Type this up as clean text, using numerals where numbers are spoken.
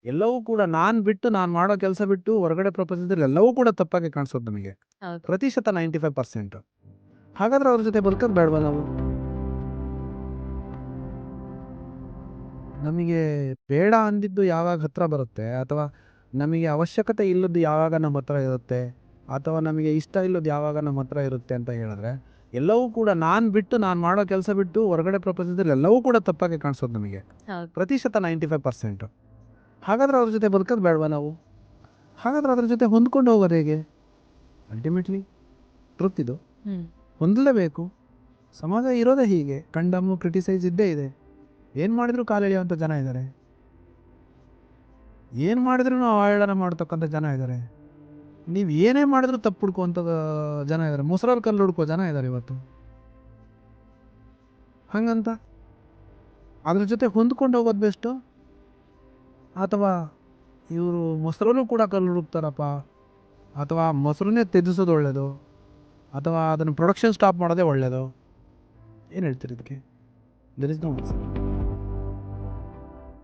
ಎಲ್ಲವೂ ಕೂಡ ನಾನು ಬಿಟ್ಟು ನಾನು ಮಾಡೋ ಕೆಲಸ ಬಿಟ್ಟು ಹೊರಗಡೆ ಪ್ರಪಂಚದಲ್ಲಿ ಎಲ್ಲವೂ ಕೂಡ ತಪ್ಪಾಗಿ ಕಾಣಿಸೋದು ನಮಗೆ. ಹೌದು. ಪ್ರತಿಶತ 95%. ಹಾಗಾದ್ರೆ ಅವ್ರ ಜೊತೆ ಬದುಕೋದು ಬೇಡವಾ ನಾವು? ನಮಗೆ ಬೇಡ ಅಂದಿದ್ದು ಯಾವಾಗ ಹತ್ರ ಬರುತ್ತೆ, ಅಥವಾ ನಮಗೆ ಅವಶ್ಯಕತೆ ಇಲ್ಲದ್ದು ಯಾವಾಗ ನಮ್ಮ ಹತ್ರ ಇರುತ್ತೆ, ಅಥವಾ ನಮಗೆ ಇಷ್ಟ ಇಲ್ಲದ್ದು ಯಾವಾಗ ನಮ್ಮ ಹತ್ರ ಇರುತ್ತೆ ಅಂತ ಹೇಳಿದ್ರೆ, ಎಲ್ಲವೂ ಕೂಡ ನಾನು ಬಿಟ್ಟು ನಾನು ಮಾಡೋ ಕೆಲಸ ಬಿಟ್ಟು ಹೊರಗಡೆ ಪ್ರಪಂಚದಲ್ಲಿ ಎಲ್ಲವೂ ಕೂಡ ತಪ್ಪಾಗಿ ಕಾಣಿಸೋದು ನಮಗೆ. ಹೌದು. ಪ್ರತಿಶತ 95%. ಹಾಗಾದ್ರೆ ಅವ್ರ ಜೊತೆ ಬದುಕೋದು ಬೇಡವಾ ನಾವು? ಹಾಗಾದ್ರೆ ಅದ್ರ ಜೊತೆ ಹೊಂದ್ಕೊಂಡು ಹೋಗೋದು ಹೇಗೆ? ಅಲ್ಟಿಮೇಟ್ಲಿ ಟ್ರುತ್ ಇದು. ಹ್ಮ್. ಹೊಂದಲೇಬೇಕು. ಸಮಾಜ ಇರೋದೇ ಹೀಗೆ. ಕಂಡಮ್ಮು ಕ್ರಿಟಿಸೈಸ್ ಇದ್ದೇ ಇದೆ. ಏನು ಮಾಡಿದ್ರು ಕಾಲೆಳೆಯುವಂಥ ಜನ ಇದ್ದಾರೆ. ಏನು ಮಾಡಿದ್ರೂ ಅವಹೇಳನ ಮಾಡ್ತಕ್ಕಂಥ ಜನ ಇದ್ದಾರೆ. ನೀವು ಏನೇ ಮಾಡಿದ್ರು ತಪ್ಪು ಹುಡ್ಕುವಂಥ ಜನ ಇದ್ದಾರೆ. ಮೊಸರಲ್ಲಿ ಕಲ್ಲು ಹುಡ್ಕೋ ಜನ ಇದ್ದಾರೆ ಇವತ್ತು. ಹಂಗಂತ ಅದ್ರ ಜೊತೆ ಹೊಂದ್ಕೊಂಡು ಹೋಗೋದು ಬೆಸ್ಟು, ಅಥವಾ ಇವರು ಮೊಸರಲ್ಲೂ ಕೂಡ ಕಲ್ಲು ಹುಡುಕ್ತಾರಪ್ಪ, ಅಥವಾ ಮೊಸರನ್ನೇ ತ್ಯಜಿಸೋದು ಒಳ್ಳೆಯದು, ಅಥವಾ ಅದನ್ನು ಪ್ರೊಡಕ್ಷನ್ ಸ್ಟಾಪ್ ಮಾಡೋದೇ ಒಳ್ಳೆಯದು? ಏನು ಹೇಳ್ತೀರಿ ಇದಕ್ಕೆ? There is no answer.